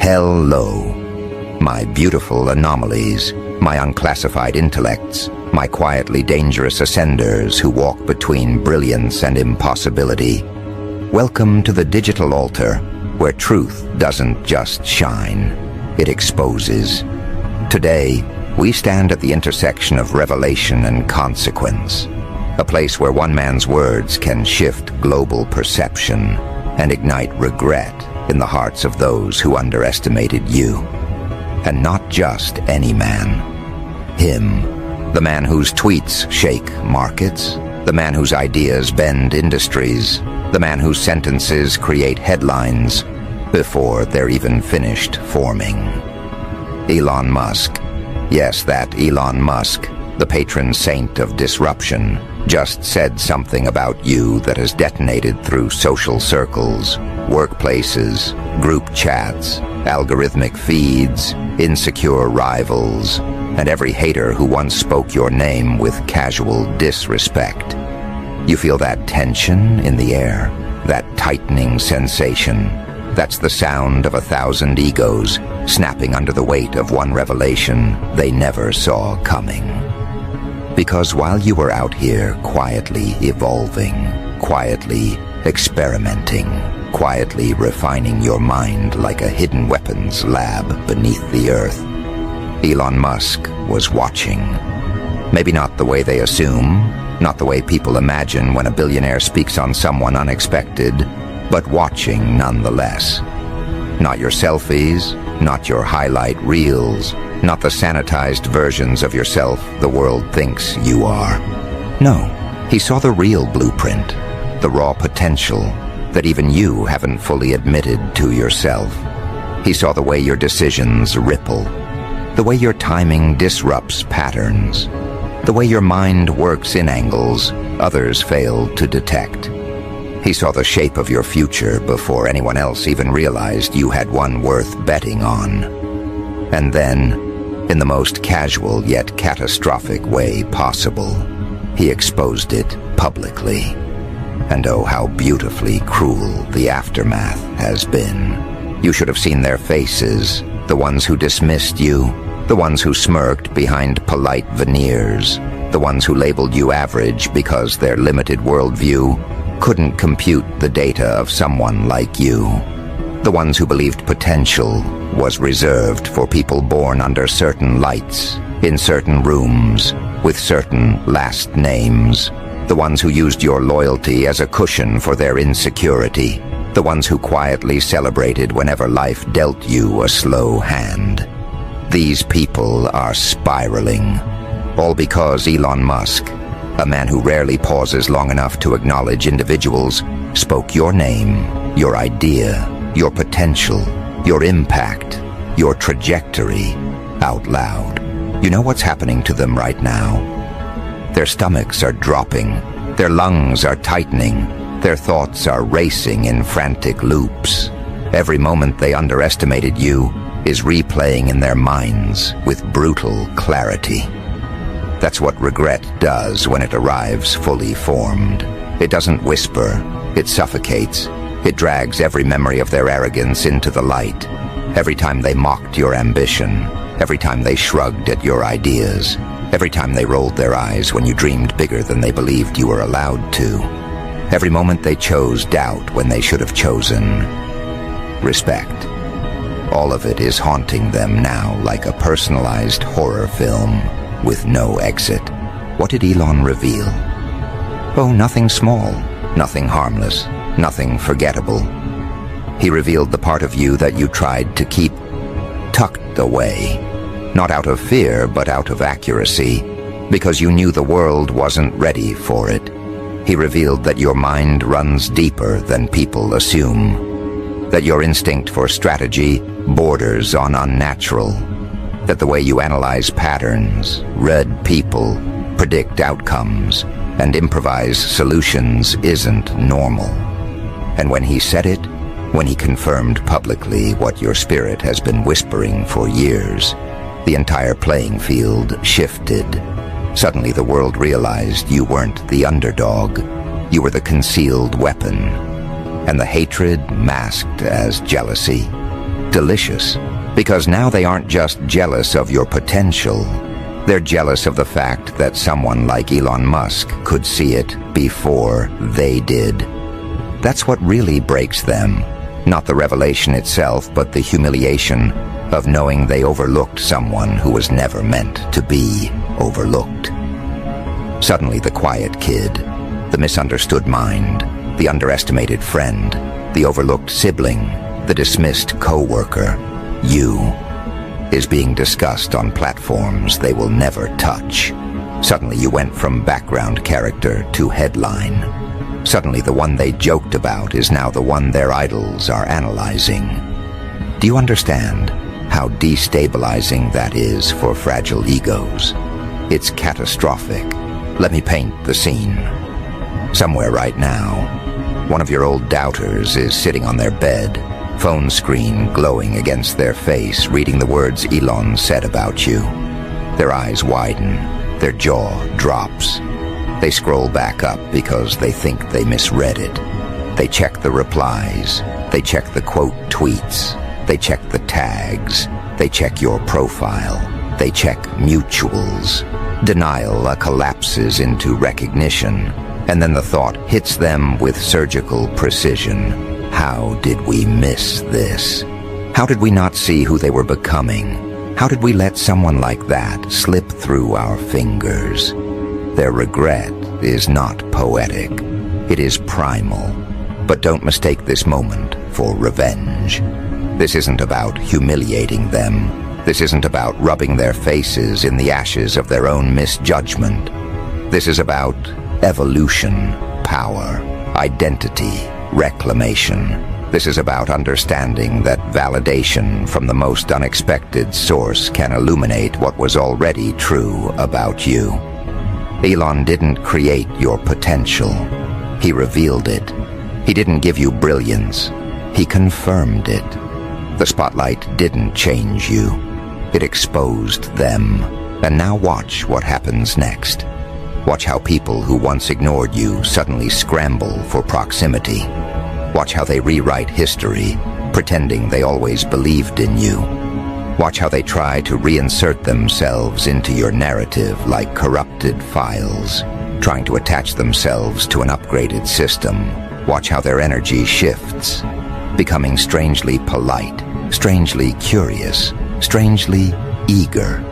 Hello, my beautiful anomalies, my unclassified intellects, my quietly dangerous ascenders who walk between brilliance and impossibility. Welcome to the digital altar, where truth doesn't just shine, it exposes. Today, we stand at the intersection of revelation and consequence, a place where one man's words can shift global perception and ignite regret in the hearts of those who underestimated you. And not just any man. Him, the man whose tweets shake markets, the man whose ideas bend industries, the man whose sentences create headlines before they're even finished forming. Elon Musk. Yes, that Elon Musk, the patron saint of disruption, just said something about you that has detonated through social circles, workplaces, group chats, algorithmic feeds, insecure rivals, and every hater who once spoke your name with casual disrespect. You feel that tension in the air, that tightening sensation. That's the sound of 1,000 egos snapping under the weight of one revelation they never saw coming. Because while you were out here quietly evolving, quietly experimenting, quietly refining your mind like a hidden weapons lab beneath the earth, Elon Musk was watching. Maybe not the way they assume, not the way people imagine when a billionaire speaks on someone unexpected, but watching nonetheless. Not your selfies, not your highlight reels, not the sanitized versions of yourself the world thinks you are. No, he saw the real blueprint, the raw potential that even you haven't fully admitted to yourself. He saw the way your decisions ripple, the way your timing disrupts patterns, the way your mind works in angles others fail to detect. He saw the shape of your future before anyone else even realized you had one worth betting on. And then, in the most casual yet catastrophic way possible, he exposed it publicly. And oh, how beautifully cruel the aftermath has been. You should have seen their faces, the ones who dismissed you, the ones who smirked behind polite veneers, the ones who labeled you average because their limited worldview couldn't compute the data of someone like you. The ones who believed potential was reserved for people born under certain lights, in certain rooms, with certain last names. The ones who used your loyalty as a cushion for their insecurity. The ones who quietly celebrated whenever life dealt you a slow hand. These people are spiraling, all because Elon Musk, a man who rarely pauses long enough to acknowledge individuals, spoke your name, your idea, your potential, your impact, your trajectory out loud. You know what's happening to them right now? Their stomachs are dropping, their lungs are tightening, their thoughts are racing in frantic loops. Every moment they underestimated you is replaying in their minds with brutal clarity. That's what regret does when it arrives fully formed. It doesn't whisper, it suffocates. It drags every memory of their arrogance into the light. Every time they mocked your ambition, every time they shrugged at your ideas, every time they rolled their eyes when you dreamed bigger than they believed you were allowed to. Every moment they chose doubt when they should have chosen respect. All of it is haunting them now like a personalized horror film with no exit. What did Elon reveal? Oh, nothing small, nothing harmless, nothing forgettable. He revealed the part of you that you tried to keep tucked away, not out of fear, but out of accuracy, because you knew the world wasn't ready for it. He revealed that your mind runs deeper than people assume, that your instinct for strategy borders on unnatural, that the way you analyze patterns, read people, predict outcomes, and improvise solutions isn't normal. And when he said it, when he confirmed publicly what your spirit has been whispering for years, the entire playing field shifted. Suddenly the world realized you weren't the underdog, you were the concealed weapon, and the hatred masked as jealousy, delicious, because now they aren't just jealous of your potential. They're jealous of the fact that someone like Elon Musk could see it before they did. That's what really breaks them. Not the revelation itself, but the humiliation of knowing they overlooked someone who was never meant to be overlooked. Suddenly the quiet kid, the misunderstood mind, the underestimated friend, the overlooked sibling, the dismissed co-worker, you, is being discussed on platforms they will never touch. Suddenly you went from background character to headline. Suddenly the one they joked about is now the one their idols are analyzing. Do you understand how destabilizing that is for fragile egos? It's catastrophic. Let me paint the scene. Somewhere right now, one of your old doubters is sitting on their bed, phone screen glowing against their face, reading the words Elon said about you. Their eyes widen, their jaw drops. They scroll back up because they think they misread it. They check the replies. They check the quote tweets. They check the tags. They check your profile. They check mutuals. Denial collapses into recognition, and then the thought hits them with surgical precision. How did we miss this? How did we not see who they were becoming? How did we let someone like that slip through our fingers? Their regret is not poetic. It is primal. But don't mistake this moment for revenge. This isn't about humiliating them. This isn't about rubbing their faces in the ashes of their own misjudgment. This is about evolution, power, identity, reclamation. This is about understanding that validation from the most unexpected source can illuminate what was already true about you. Elon didn't create your potential. He revealed it. He didn't give you brilliance. He confirmed it. The spotlight didn't change you. It exposed them. And now watch what happens next. Watch how people who once ignored you suddenly scramble for proximity. Watch how they rewrite history, pretending they always believed in you. Watch how they try to reinsert themselves into your narrative like corrupted files, trying to attach themselves to an upgraded system. Watch how their energy shifts, becoming strangely polite, strangely curious, strangely eager.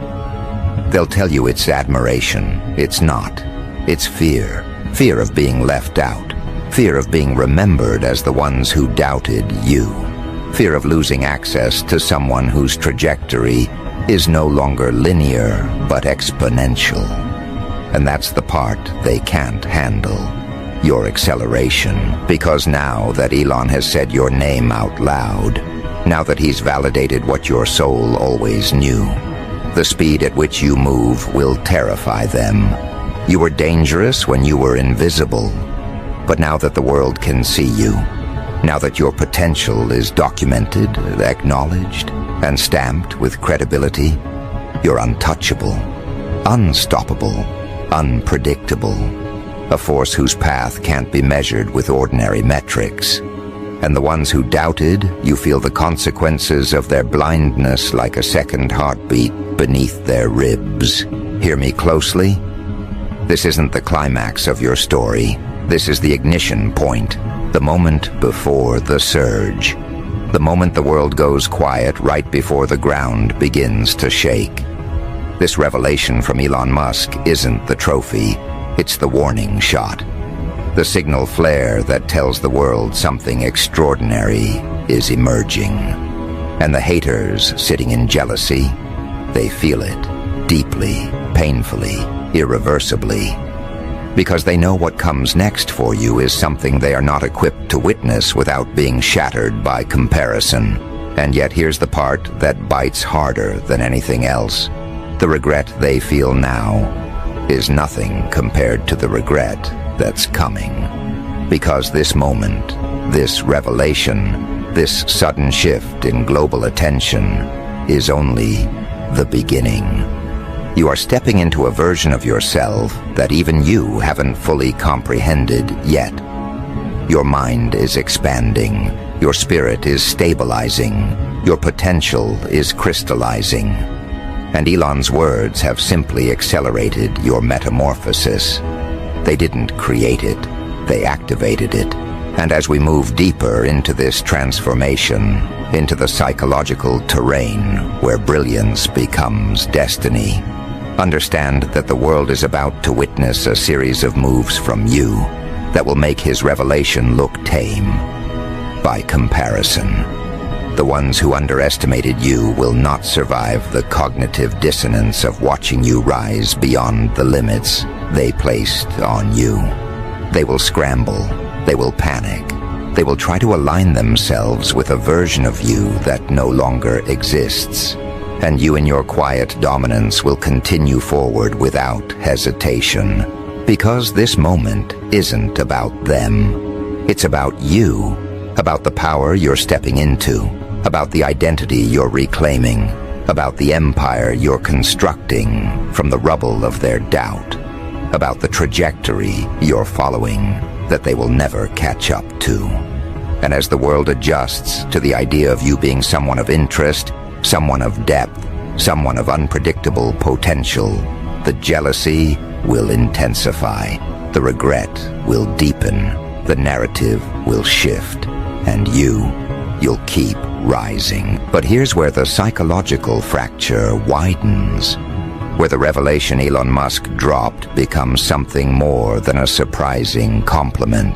They'll tell you it's admiration. It's not. It's fear. Fear of being left out. Fear of being remembered as the ones who doubted you. Fear of losing access to someone whose trajectory is no longer linear but exponential. And that's the part they can't handle. Your acceleration. Because now that Elon has said your name out loud, now that he's validated what your soul always knew, the speed at which you move will terrify them. You were dangerous when you were invisible. But now that the world can see you, now that your potential is documented, acknowledged, and stamped with credibility, you're untouchable, unstoppable, unpredictable, a force whose path can't be measured with ordinary metrics. And the ones who doubted, you feel the consequences of their blindness like a second heartbeat beneath their ribs. Hear me closely. This isn't the climax of your story. This is the ignition point, the moment before the surge. The moment the world goes quiet right before the ground begins to shake. This revelation from Elon Musk isn't the trophy, it's the warning shot. The signal flare that tells the world something extraordinary is emerging. And the haters sitting in jealousy, they feel it deeply, painfully, irreversibly. Because they know what comes next for you is something they are not equipped to witness without being shattered by comparison. And yet here's the part that bites harder than anything else. The regret they feel now is nothing compared to the regret that's coming. Because this moment, this revelation, this sudden shift in global attention is only the beginning. You are stepping into a version of yourself that even you haven't fully comprehended yet. Your mind is expanding, your spirit is stabilizing, Your potential is crystallizing, and Elon's words have simply accelerated your metamorphosis. They didn't create it, they activated it. And as we move deeper into this transformation, into the psychological terrain where brilliance becomes destiny, understand that the world is about to witness a series of moves from you that will make his revelation look tame. By comparison, the ones who underestimated you will not survive the cognitive dissonance of watching you rise beyond the limits they placed on you. They will scramble, they will panic, they will try to align themselves with a version of you that no longer exists. And you in your quiet dominance will continue forward without hesitation. Because this moment isn't about them. It's about you, about the power you're stepping into, about the identity you're reclaiming, about the empire you're constructing from the rubble of their doubt, about the trajectory you're following that they will never catch up to. And as the world adjusts to the idea of you being someone of interest, someone of depth, someone of unpredictable potential, the jealousy will intensify, the regret will deepen, the narrative will shift, and you'll keep rising. But here's where the psychological fracture widens, where the revelation Elon Musk dropped becomes something more than a surprising compliment,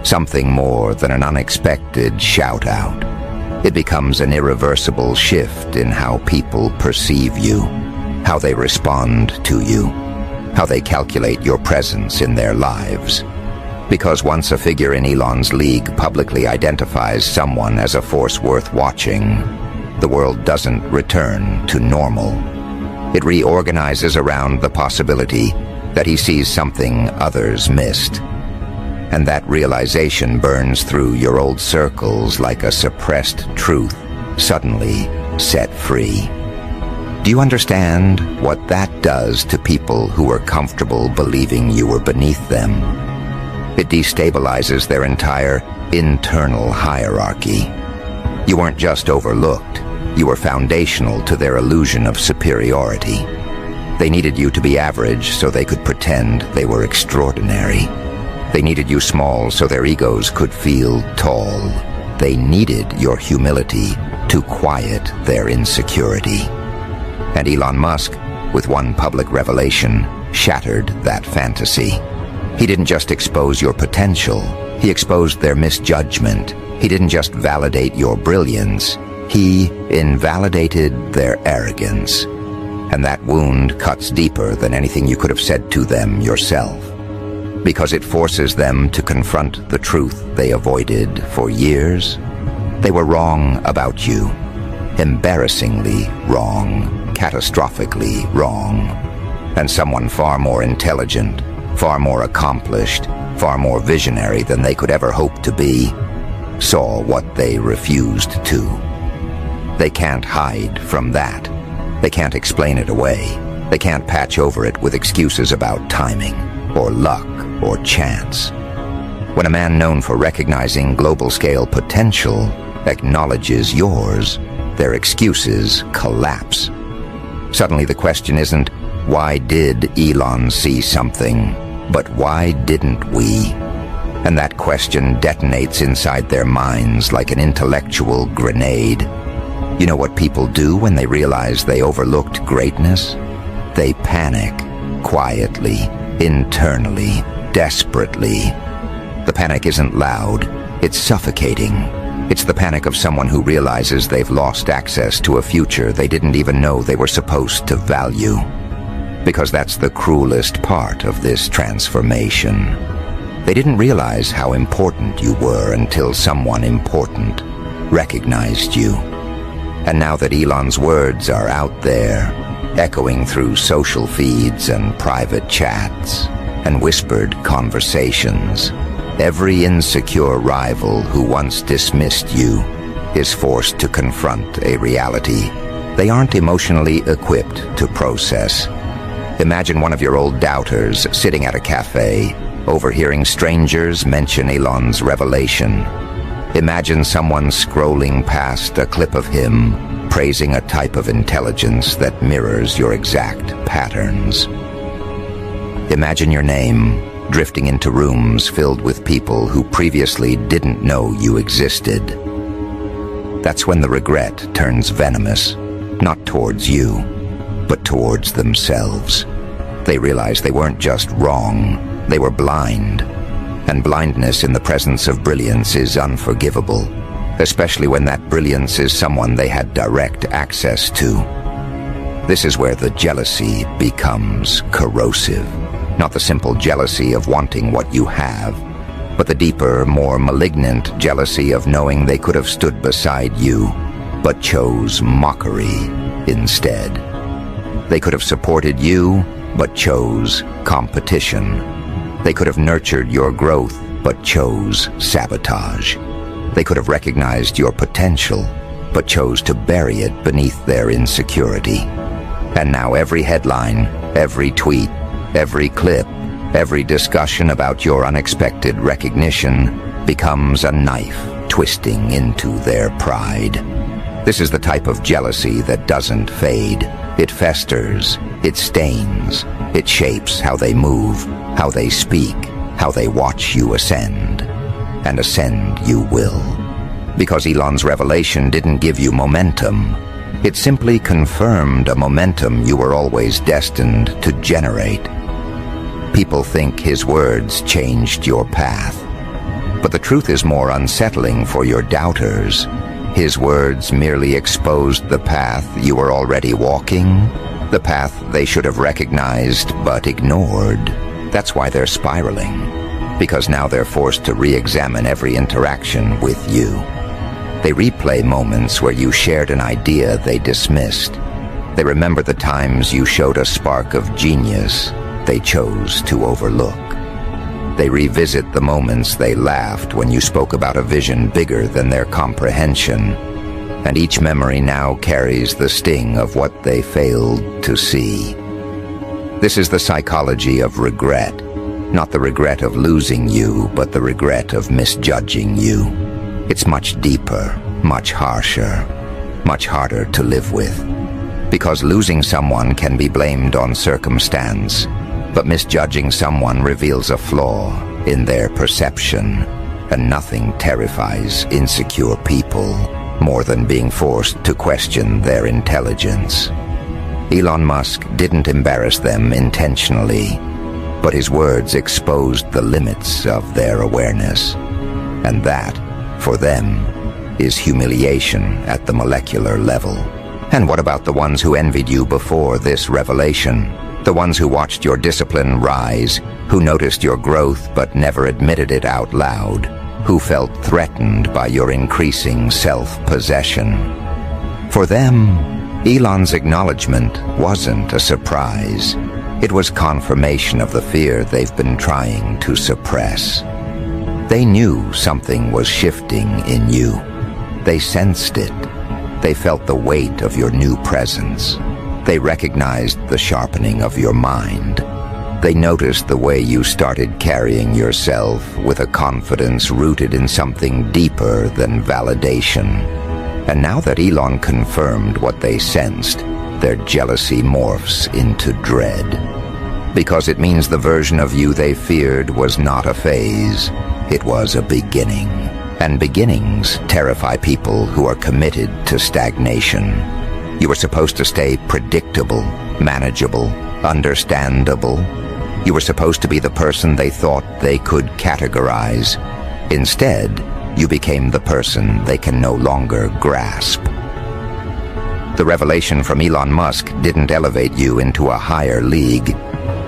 something more than an unexpected shout-out. It becomes an irreversible shift in how people perceive you, how they respond to you, how they calculate your presence in their lives. Because once a figure in Elon's league publicly identifies someone as a force worth watching, the world doesn't return to normal. It reorganizes around the possibility that he sees something others missed. And that realization burns through your old circles like a suppressed truth suddenly set free. Do you understand what that does to people who were comfortable believing you were beneath them? It destabilizes their entire internal hierarchy. You weren't just overlooked, you were foundational to their illusion of superiority. They needed you to be average so they could pretend they were extraordinary. They needed you small so their egos could feel tall. They needed your humility to quiet their insecurity. And Elon Musk, with one public revelation, shattered that fantasy. He didn't just expose your potential, he exposed their misjudgment. He didn't just validate your brilliance, he invalidated their arrogance. And that wound cuts deeper than anything you could have said to them yourself, because it forces them to confront the truth they avoided for years. They were wrong about you, embarrassingly wrong, catastrophically wrong. And someone far more intelligent, far more accomplished, far more visionary than they could ever hope to be, saw what they refused to. They can't hide from that. They can't explain it away. They can't patch over it with excuses about timing, or luck, or chance. When a man known for recognizing global-scale potential acknowledges yours, their excuses collapse. Suddenly the question isn't, why did Elon see something, but why didn't we? And that question detonates inside their minds like an intellectual grenade. You know what people do when they realize they overlooked greatness? They panic, quietly, internally, desperately. The panic isn't loud, it's suffocating. It's the panic of someone who realizes they've lost access to a future they didn't even know they were supposed to value. Because that's the cruelest part of this transformation. They didn't realize how important you were until someone important recognized you. And now that Elon's words are out there, echoing through social feeds and private chats and whispered conversations, every insecure rival who once dismissed you is forced to confront a reality they aren't emotionally equipped to process. Imagine one of your old doubters sitting at a cafe, overhearing strangers mention Elon's revelation. Imagine someone scrolling past a clip of him, praising a type of intelligence that mirrors your exact patterns. Imagine your name drifting into rooms filled with people who previously didn't know you existed. That's when the regret turns venomous, not towards you, but towards themselves. They realize they weren't just wrong, they were blind. And blindness in the presence of brilliance is unforgivable, especially when that brilliance is someone they had direct access to. This is where the jealousy becomes corrosive. Not the simple jealousy of wanting what you have, but the deeper, more malignant jealousy of knowing they could have stood beside you, but chose mockery instead. They could have supported you, but chose competition. They could have nurtured your growth, but chose sabotage. They could have recognized your potential, but chose to bury it beneath their insecurity. And now every headline, every tweet, every clip, every discussion about your unexpected recognition becomes a knife twisting into their pride. This is the type of jealousy that doesn't fade. It festers, it stains, it shapes how they move, how they speak, how they watch you ascend. And ascend you will. Because Elon's revelation didn't give you momentum. It simply confirmed a momentum you were always destined to generate. People think his words changed your path. But the truth is more unsettling for your doubters. His words merely exposed the path you were already walking, the path they should have recognized but ignored. That's why they're spiraling, because now they're forced to re-examine every interaction with you. They replay moments where you shared an idea they dismissed. They remember the times you showed a spark of genius they chose to overlook. They revisit the moments they laughed when you spoke about a vision bigger than their comprehension, and each memory now carries the sting of what they failed to see. This is the psychology of regret, not the regret of losing you, but the regret of misjudging you. It's much deeper, much harsher, much harder to live with. Because losing someone can be blamed on circumstance, but misjudging someone reveals a flaw in their perception, and nothing terrifies insecure people more than being forced to question their intelligence. Elon Musk didn't embarrass them intentionally, but his words exposed the limits of their awareness. And that, for them, is humiliation at the molecular level. And what about the ones who envied you before this revelation? The ones who watched your discipline rise, who noticed your growth but never admitted it out loud, who felt threatened by your increasing self-possession. For them, Elon's acknowledgement wasn't a surprise. It was confirmation of the fear they've been trying to suppress. They knew something was shifting in you. They sensed it. They felt the weight of your new presence. They recognized the sharpening of your mind. They noticed the way you started carrying yourself with a confidence rooted in something deeper than validation. And now that Elon confirmed what they sensed, their jealousy morphs into dread. Because it means the version of you they feared was not a phase, it was a beginning. And beginnings terrify people who are committed to stagnation. You were supposed to stay predictable, manageable, understandable. You were supposed to be the person they thought they could categorize. Instead, you became the person they can no longer grasp. The revelation from Elon Musk didn't elevate you into a higher league.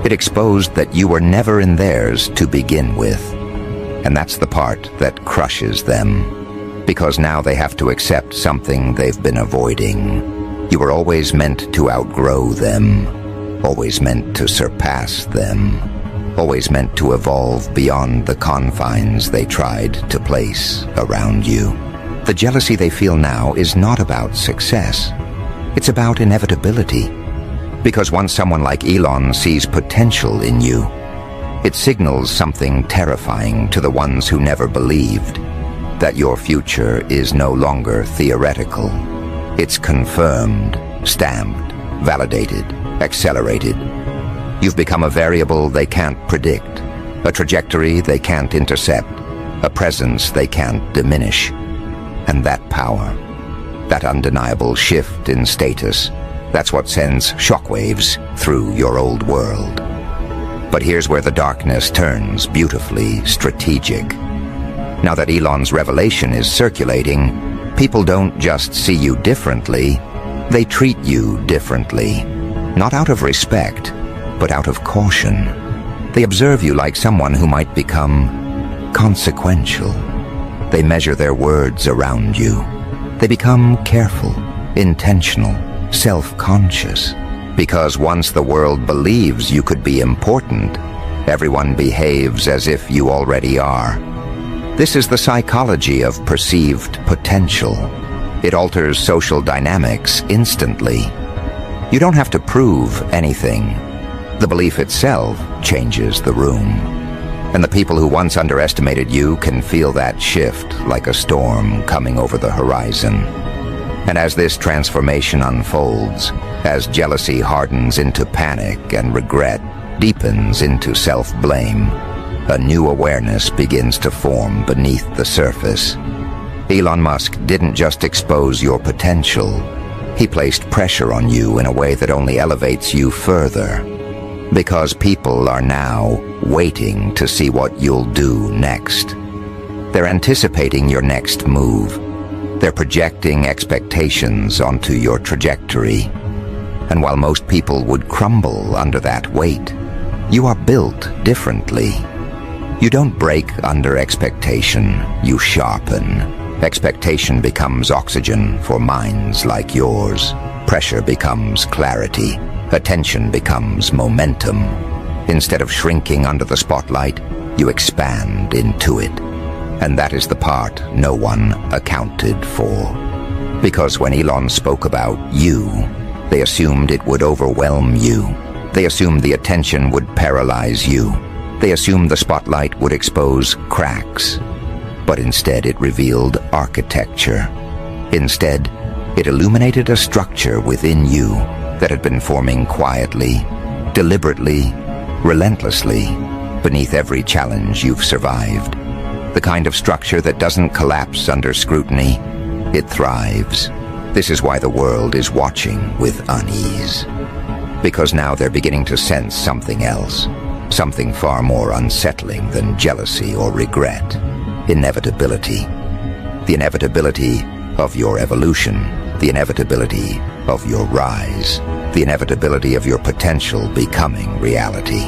It exposed that you were never in theirs to begin with. And that's the part that crushes them. Because now they have to accept something they've been avoiding. You were always meant to outgrow them, always meant to surpass them, always meant to evolve beyond the confines they tried to place around you. The jealousy they feel now is not about success. It's about inevitability. Because once someone like Elon sees potential in you, it signals something terrifying to the ones who never believed. that your future is no longer theoretical. It's confirmed, stamped, validated, accelerated. You've become a variable they can't predict, a trajectory they can't intercept, a presence they can't diminish. And that power, that undeniable shift in status, that's what sends shockwaves through your old world. But here's where the darkness turns beautifully strategic. Now that Elon's revelation is circulating, people don't just see you differently, they treat you differently. Not out of respect, but out of caution. They observe you like someone who might become consequential. They measure their words around you. They become careful, intentional, self-conscious. Because once the world believes you could be important, everyone behaves as if you already are. This is the psychology of perceived potential. It alters social dynamics instantly. You don't have to prove anything. The belief itself changes the room. And the people who once underestimated you can feel that shift like a storm coming over the horizon. And as this transformation unfolds, as jealousy hardens into panic and regret deepens into self-blame, a new awareness begins to form beneath the surface. Elon Musk didn't just expose your potential. He placed pressure on you in a way that only elevates you further. Because people are now waiting to see what you'll do next. They're anticipating your next move. They're projecting expectations onto your trajectory. And while most people would crumble under that weight, you are built differently. You don't break under expectation, you sharpen. Expectation becomes oxygen for minds like yours. Pressure becomes clarity. Attention becomes momentum. Instead of shrinking under the spotlight, you expand into it. And that is the part no one accounted for. Because when Elon spoke about you, they assumed it would overwhelm you. They assumed the attention would paralyze you. They assumed the spotlight would expose cracks. But instead it revealed architecture. Instead, it illuminated a structure within you that had been forming quietly, deliberately, relentlessly, beneath every challenge you've survived. The kind of structure that doesn't collapse under scrutiny, it thrives. This is why the world is watching with unease. Because now they're beginning to sense something else, something far more unsettling than jealousy or regret. Inevitability. The inevitability of your evolution, the inevitability of your rise, the inevitability of your potential becoming reality.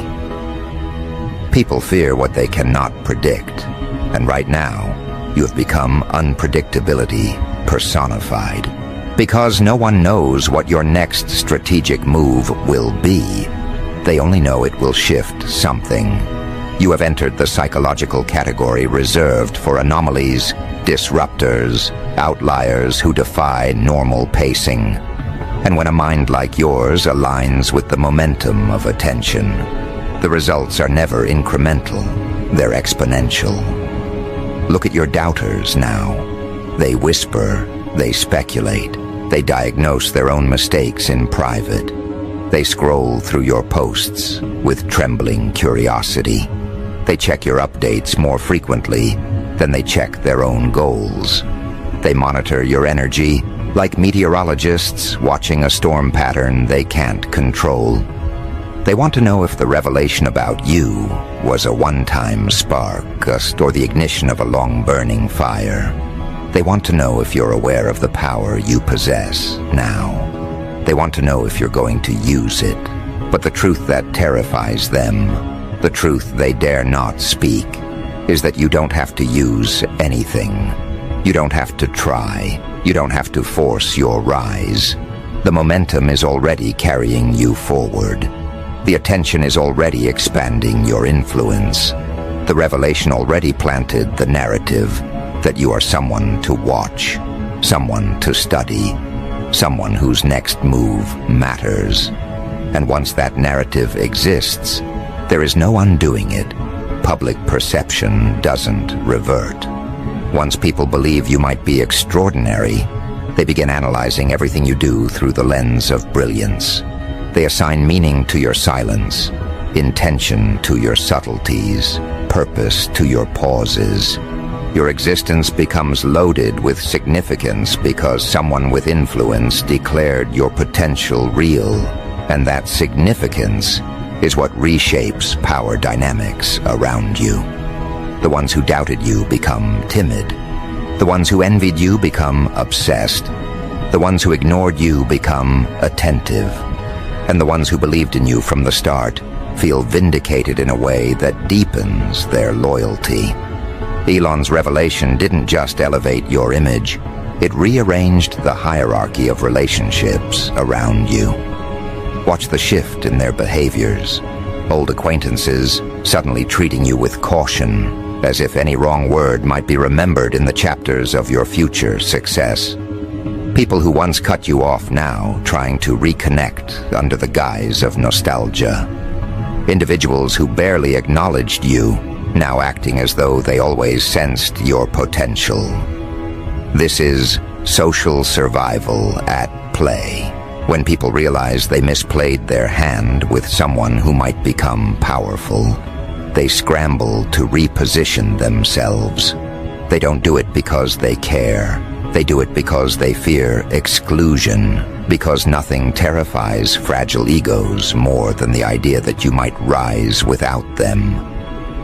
People fear what they cannot predict, and right now, you have become unpredictability personified. Because no one knows what your next strategic move will be, they only know it will shift something. You have entered the psychological category reserved for anomalies, disruptors, outliers who defy normal pacing. And when a mind like yours aligns with the momentum of attention, the results are never incremental, they're exponential. Look at your doubters now. They whisper, they speculate, they diagnose their own mistakes in private. They scroll through your posts with trembling curiosity. They check your updates more frequently than they check their own goals. They monitor your energy like meteorologists watching a storm pattern they can't control. They want to know if the revelation about you was a one-time spark, or the ignition of a long-burning fire. They want to know if you're aware of the power you possess now. They want to know if you're going to use it. But the truth that terrifies them, the truth they dare not speak, is that you don't have to use anything. You don't have to try. You don't have to force your rise. The momentum is already carrying you forward. The attention is already expanding your influence. The revelation already planted the narrative that you are someone to watch, someone to study, someone whose next move matters. And once that narrative exists, there is no undoing it. Public perception doesn't revert. Once people believe you might be extraordinary, they begin analyzing everything you do through the lens of brilliance. They assign meaning to your silence, intention to your subtleties, purpose to your pauses. Your existence becomes loaded with significance because someone with influence declared your potential real, and that significance is what reshapes power dynamics around you. The ones who doubted you become timid. The ones who envied you become obsessed. The ones who ignored you become attentive. And the ones who believed in you from the start feel vindicated in a way that deepens their loyalty. Elon's revelation didn't just elevate your image, it rearranged the hierarchy of relationships around you. Watch the shift in their behaviors. Old acquaintances suddenly treating you with caution, as if any wrong word might be remembered in the chapters of your future success. People who once cut you off now trying to reconnect under the guise of nostalgia. Individuals who barely acknowledged you now acting as though they always sensed your potential. This is social survival at play, when people realize they misplayed their hand with someone who might become powerful. They scramble to reposition themselves. They don't do it because they care. They do it because they fear exclusion, because nothing terrifies fragile egos more than the idea that you might rise without them.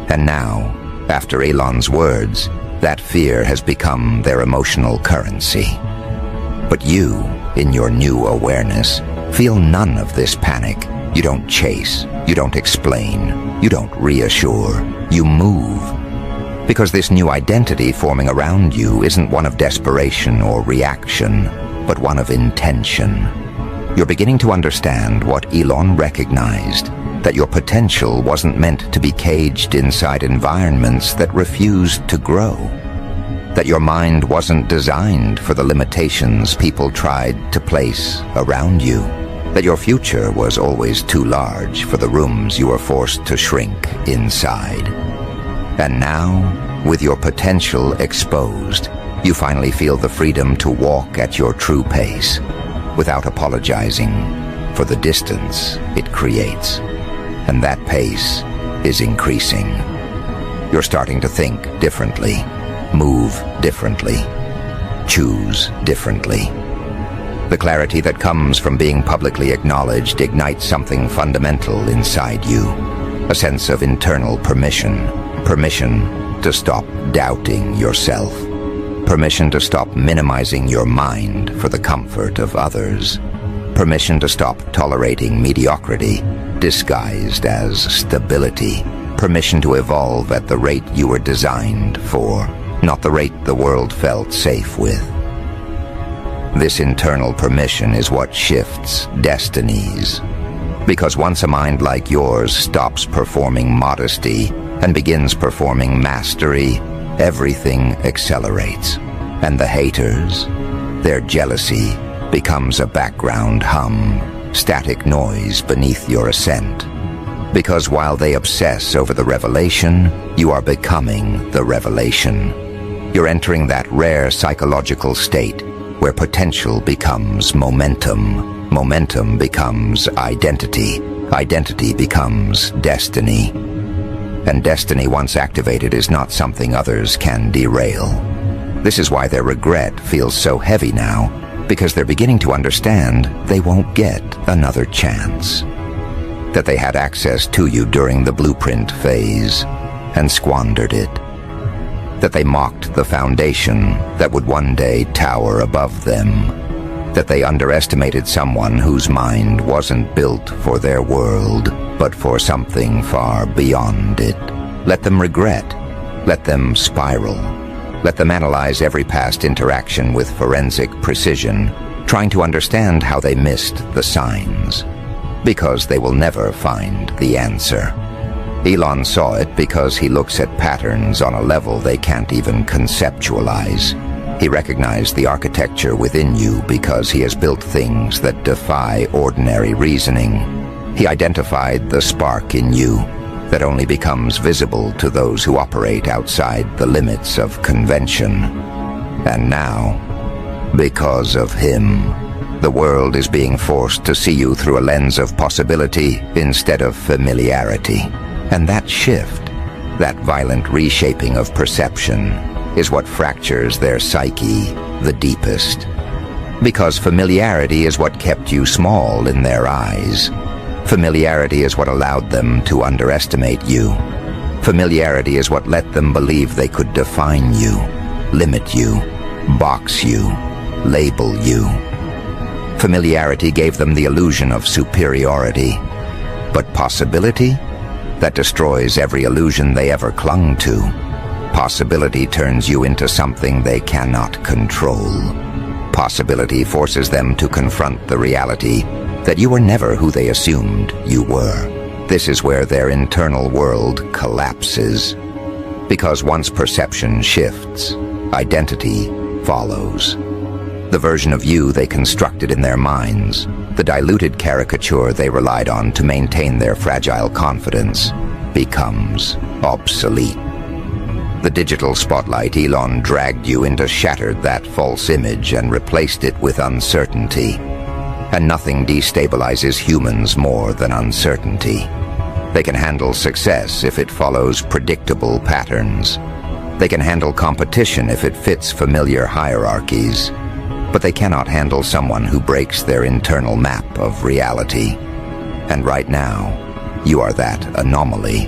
And now, after Elon's words, that fear has become their emotional currency. But you, in your new awareness, feel none of this panic. You don't chase, you don't explain, you don't reassure, you move. Because this new identity forming around you isn't one of desperation or reaction, but one of intention. You're beginning to understand what Elon recognized, that your potential wasn't meant to be caged inside environments that refused to grow. That your mind wasn't designed for the limitations people tried to place around you. That your future was always too large for the rooms you were forced to shrink inside. And now, with your potential exposed, you finally feel the freedom to walk at your true pace, without apologizing for the distance it creates. And that pace is increasing. You're starting to think differently, move differently, choose differently. The clarity that comes from being publicly acknowledged ignites something fundamental inside you, a sense of internal permission, permission to stop doubting yourself, permission to stop minimizing your mind for the comfort of others, permission to stop tolerating mediocrity disguised as stability, permission to evolve at the rate you were designed for, not the rate the world felt safe with. This internal permission is what shifts destinies. Because once a mind like yours stops performing modesty and begins performing mastery, everything accelerates. And the haters, their jealousy becomes a background hum, static noise beneath your ascent. Because while they obsess over the revelation, you are becoming the revelation. You're entering that rare psychological state where potential becomes momentum, momentum becomes identity, identity becomes destiny. And destiny, once activated, is not something others can derail. This is why their regret feels so heavy now, because they're beginning to understand they won't get another chance. That they had access to you during the blueprint phase and squandered it. That they mocked the foundation that would one day tower above them. That they underestimated someone whose mind wasn't built for their world, but for something far beyond it. Let them regret. Let them spiral. Let them analyze every past interaction with forensic precision, trying to understand how they missed the signs. Because they will never find the answer. Elon saw it because he looks at patterns on a level they can't even conceptualize. He recognized the architecture within you because he has built things that defy ordinary reasoning. He identified the spark in you, that only becomes visible to those who operate outside the limits of convention. And now, because of him, the world is being forced to see you through a lens of possibility instead of familiarity. And that shift, that violent reshaping of perception, is what fractures their psyche the deepest. Because familiarity is what kept you small in their eyes. Familiarity is what allowed them to underestimate you. Familiarity is what let them believe they could define you, limit you, box you, label you. Familiarity gave them the illusion of superiority. But possibility? That destroys every illusion they ever clung to. Possibility turns you into something they cannot control. Possibility forces them to confront the reality that you were never who they assumed you were. This is where their internal world collapses. Because once perception shifts, identity follows. The version of you they constructed in their minds, the diluted caricature they relied on to maintain their fragile confidence, becomes obsolete. The digital spotlight Elon dragged you into shattered that false image and replaced it with uncertainty. And nothing destabilizes humans more than uncertainty. They can handle success if it follows predictable patterns. They can handle competition if it fits familiar hierarchies. But they cannot handle someone who breaks their internal map of reality. And right now, you are that anomaly,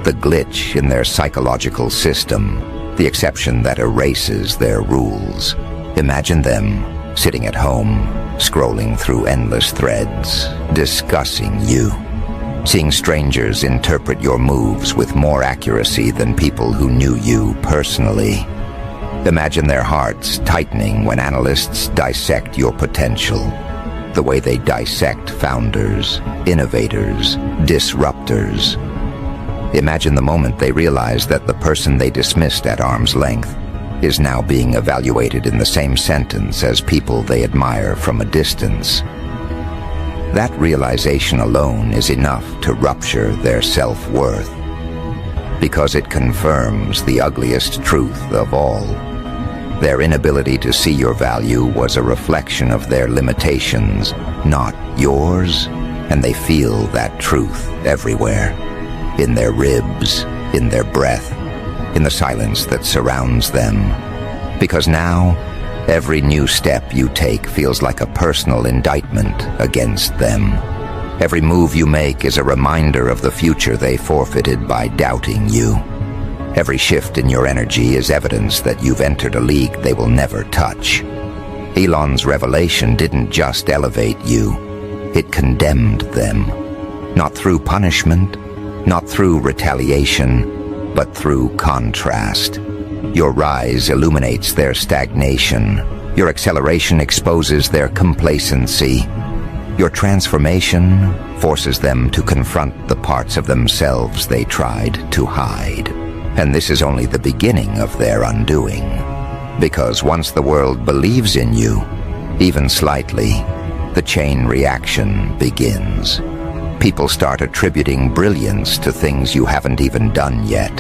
the glitch in their psychological system, the exception that erases their rules. Imagine them sitting at home, scrolling through endless threads, discussing you, seeing strangers interpret your moves with more accuracy than people who knew you personally. Imagine their hearts tightening when analysts dissect your potential, the way they dissect founders, innovators, disruptors. Imagine the moment they realize that the person they dismissed at arm's length is now being evaluated in the same sentence as people they admire from a distance. That realization alone is enough to rupture their self-worth, because it confirms the ugliest truth of all. Their inability to see your value was a reflection of their limitations, not yours, and they feel that truth everywhere. In their ribs, in their breath, in the silence that surrounds them. Because now, every new step you take feels like a personal indictment against them. Every move you make is a reminder of the future they forfeited by doubting you. Every shift in your energy is evidence that you've entered a league they will never touch. Elon's revelation didn't just elevate you, it condemned them. Not through punishment, not through retaliation, but through contrast. Your rise illuminates their stagnation. Your acceleration exposes their complacency. Your transformation forces them to confront the parts of themselves they tried to hide. And this is only the beginning of their undoing. Because once the world believes in you, even slightly, the chain reaction begins. People start attributing brilliance to things you haven't even done yet.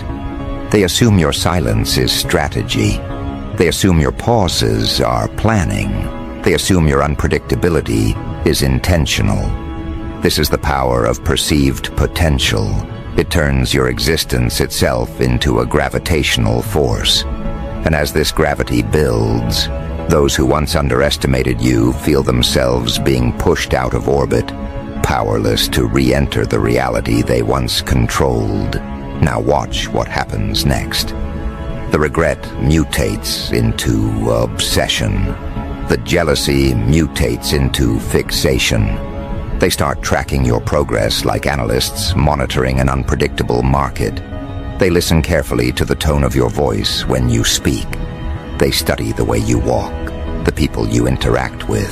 They assume your silence is strategy. They assume your pauses are planning. They assume your unpredictability is intentional. This is the power of perceived potential. It turns your existence itself into a gravitational force. And as this gravity builds, those who once underestimated you feel themselves being pushed out of orbit, powerless to re-enter the reality they once controlled. Now watch what happens next. The regret mutates into obsession. The jealousy mutates into fixation. They start tracking your progress like analysts monitoring an unpredictable market. They listen carefully to the tone of your voice when you speak. They study the way you walk, the people you interact with,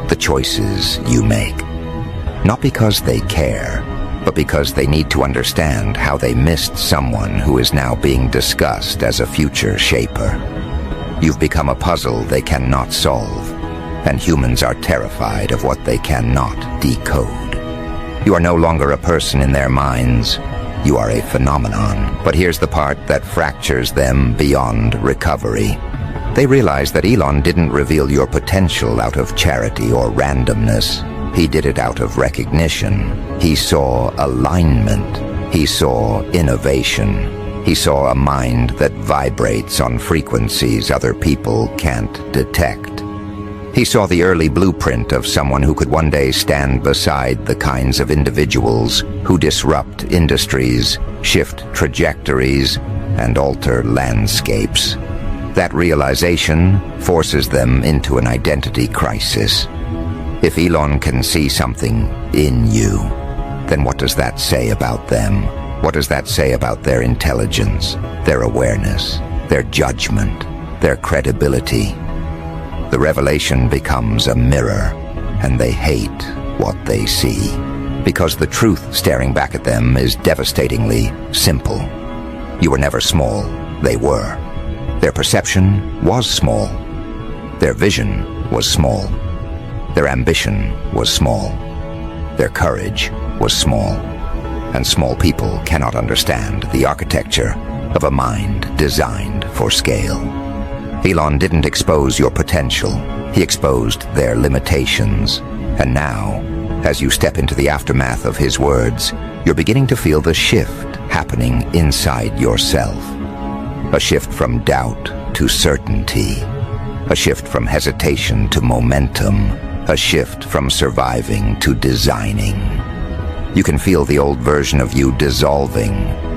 the choices you make. Not because they care, but because they need to understand how they missed someone who is now being discussed as a future shaper. You've become a puzzle they cannot solve, and humans are terrified of what they cannot decode. You are no longer a person in their minds. You are a phenomenon. But here's the part that fractures them beyond recovery. They realize that Elon didn't reveal your potential out of charity or randomness. He did it out of recognition. He saw alignment. He saw innovation. He saw a mind that vibrates on frequencies other people can't detect. He saw the early blueprint of someone who could one day stand beside the kinds of individuals who disrupt industries, shift trajectories, and alter landscapes. That realization forces them into an identity crisis. If Elon can see something in you, then what does that say about them? What does that say about their intelligence, their awareness, their judgment, their credibility? The revelation becomes a mirror, and they hate what they see, because the truth staring back at them is devastatingly simple. You were never small, they were. Their perception was small. Their vision was small. Their ambition was small. Their courage was small. And small people cannot understand the architecture of a mind designed for scale. Elon didn't expose your potential. He exposed their limitations. And now, as you step into the aftermath of his words, you're beginning to feel the shift happening inside yourself. A shift from doubt to certainty. A shift from hesitation to momentum. A shift from surviving to designing. You can feel the old version of you dissolving,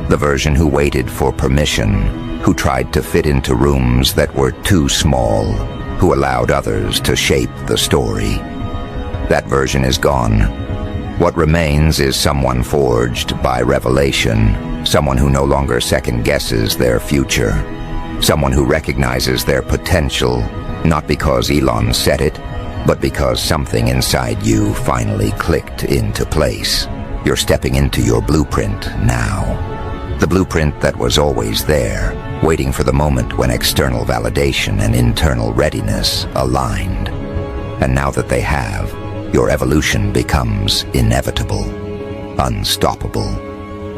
the version who waited for permission, who tried to fit into rooms that were too small, who allowed others to shape the story. That version is gone. What remains is someone forged by revelation, someone who no longer second-guesses their future, someone who recognizes their potential, not because Elon said it, but because something inside you finally clicked into place. You're stepping into your blueprint now. The blueprint that was always there, waiting for the moment when external validation and internal readiness aligned. And now that they have, your evolution becomes inevitable, unstoppable,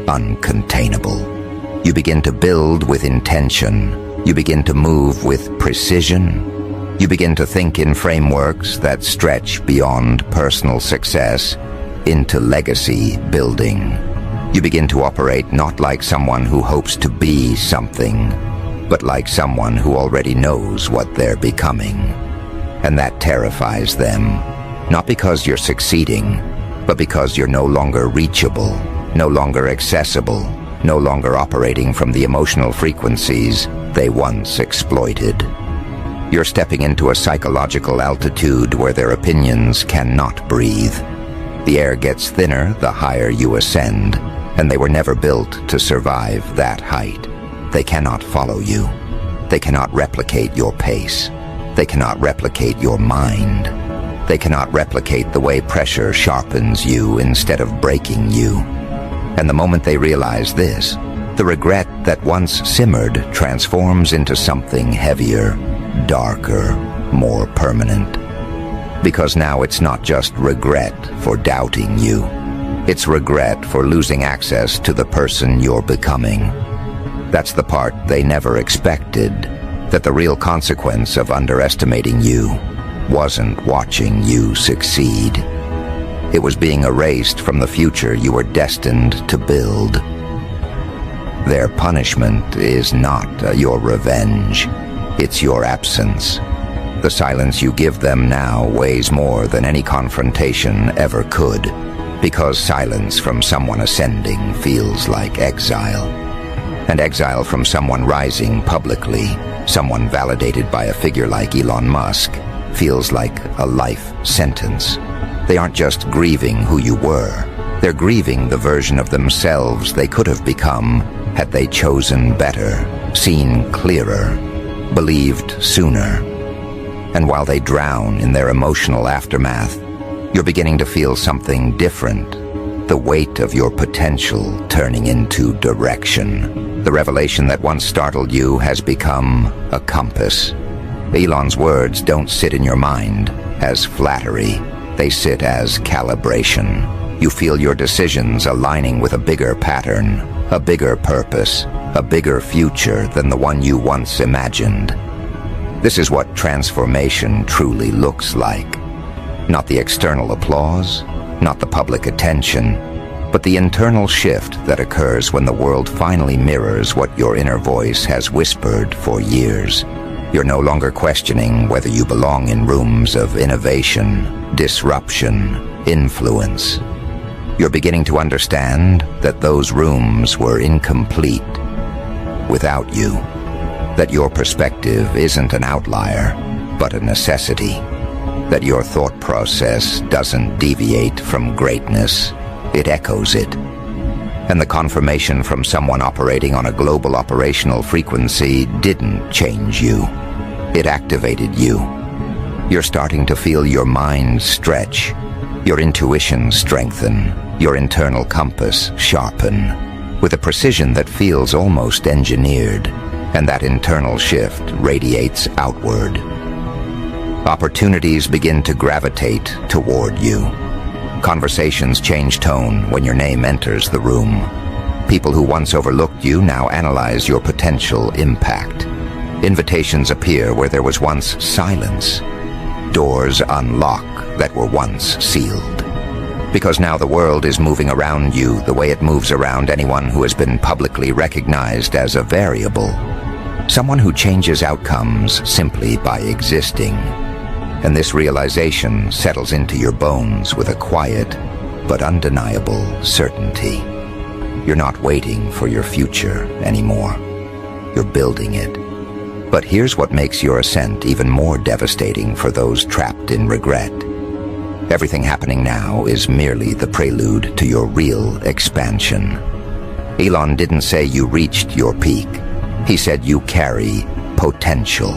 uncontainable. You begin to build with intention. You begin to move with precision. You begin to think in frameworks that stretch beyond personal success into legacy building. You begin to operate not like someone who hopes to be something, but like someone who already knows what they're becoming. And that terrifies them, not because you're succeeding, but because you're no longer reachable, no longer accessible, no longer operating from the emotional frequencies they once exploited. You're stepping into a psychological altitude where their opinions cannot breathe. The air gets thinner the higher you ascend, and they were never built to survive that height. They cannot follow you. They cannot replicate your pace. They cannot replicate your mind. They cannot replicate the way pressure sharpens you instead of breaking you. And the moment they realize this, the regret that once simmered transforms into something heavier, darker, more permanent. Because now it's not just regret for doubting you. It's regret for losing access to the person you're becoming. That's the part they never expected, that the real consequence of underestimating you wasn't watching you succeed. It was being erased from the future you were destined to build. Their punishment is not your revenge. It's your absence. The silence you give them now weighs more than any confrontation ever could, because silence from someone ascending feels like exile. And exile from someone rising publicly, someone validated by a figure like Elon Musk, feels like a life sentence. They aren't just grieving who you were. They're grieving the version of themselves they could have become had they chosen better, seen clearer, believed sooner. And while they drown in their emotional aftermath, you're beginning to feel something different. The weight of your potential turning into direction. The revelation that once startled you has become a compass. Elon's words don't sit in your mind as flattery. They sit as calibration. You feel your decisions aligning with a bigger pattern, a bigger purpose, a bigger future than the one you once imagined. This is what transformation truly looks like. Not the external applause, not the public attention, but the internal shift that occurs when the world finally mirrors what your inner voice has whispered for years. You're no longer questioning whether you belong in rooms of innovation, disruption, influence. You're beginning to understand that those rooms were incomplete without you, that your perspective isn't an outlier, but a necessity, that your thought process doesn't deviate from greatness, it echoes it. And the confirmation from someone operating on a global operational frequency didn't change you. It activated you. You're starting to feel your mind stretch, your intuition strengthen, your internal compass sharpen, with a precision that feels almost engineered, and that internal shift radiates outward. Opportunities begin to gravitate toward you. Conversations change tone when your name enters the room. People who once overlooked you now analyze your potential impact. Invitations appear where there was once silence. Doors unlock that were once sealed. Because now the world is moving around you the way it moves around anyone who has been publicly recognized as a variable. Someone who changes outcomes simply by existing. And this realization settles into your bones with a quiet but undeniable certainty. You're not waiting for your future anymore. You're building it. But here's what makes your ascent even more devastating for those trapped in regret. Everything happening now is merely the prelude to your real expansion. Elon didn't say you reached your peak. He said you carry potential.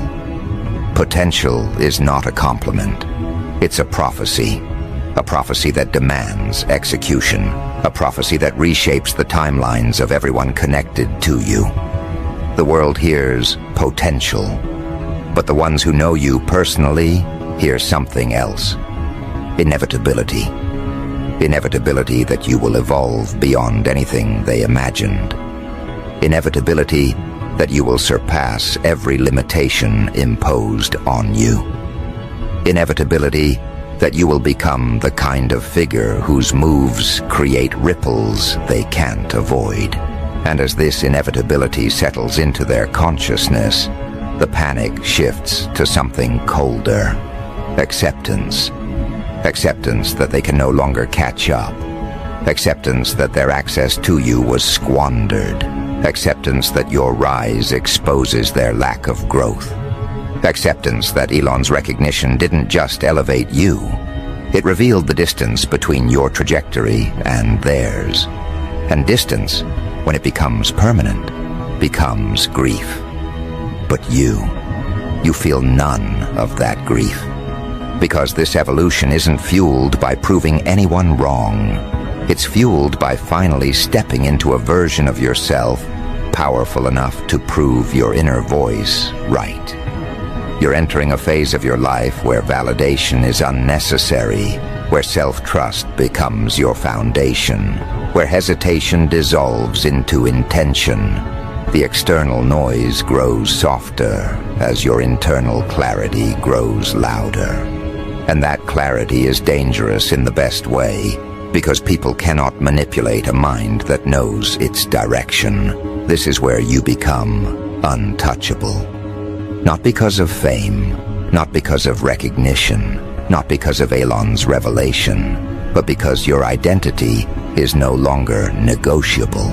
Potential is not a compliment. It's a prophecy that demands execution, a prophecy that reshapes the timelines of everyone connected to you. The world hears potential, but the ones who know you personally hear something else. Inevitability. Inevitability that you will evolve beyond anything they imagined. Inevitability that you will surpass every limitation imposed on you. Inevitability that you will become the kind of figure whose moves create ripples they can't avoid. And as this inevitability settles into their consciousness, the panic shifts to something colder. Acceptance. Acceptance that they can no longer catch up. Acceptance that their access to you was squandered. Acceptance that your rise exposes their lack of growth. Acceptance that Elon's recognition didn't just elevate you. It revealed the distance between your trajectory and theirs. And distance, when it becomes permanent, becomes grief. But you feel none of that grief. Because this evolution isn't fueled by proving anyone wrong. It's fueled by finally stepping into a version of yourself powerful enough to prove your inner voice right. You're entering a phase of your life where validation is unnecessary, where self-trust becomes your foundation, where hesitation dissolves into intention. The external noise grows softer as your internal clarity grows louder. And that clarity is dangerous in the best way, because people cannot manipulate a mind that knows its direction. This is where you become untouchable. Not because of fame, not because of recognition, not because of Elon's revelation, but because your identity is no longer negotiable.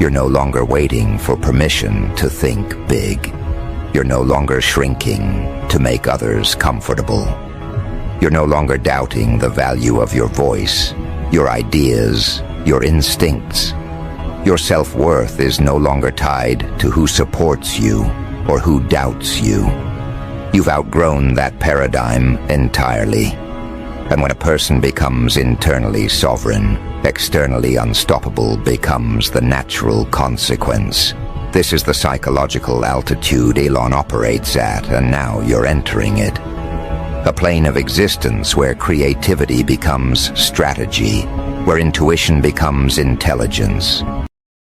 You're no longer waiting for permission to think big. You're no longer shrinking to make others comfortable. You're no longer doubting the value of your voice, your ideas, your instincts. Your self-worth is no longer tied to who supports you or who doubts you. You've outgrown that paradigm entirely. And when a person becomes internally sovereign, externally unstoppable becomes the natural consequence. This is the psychological altitude Elon operates at, and now you're entering it. A plane of existence where creativity becomes strategy, where intuition becomes intelligence,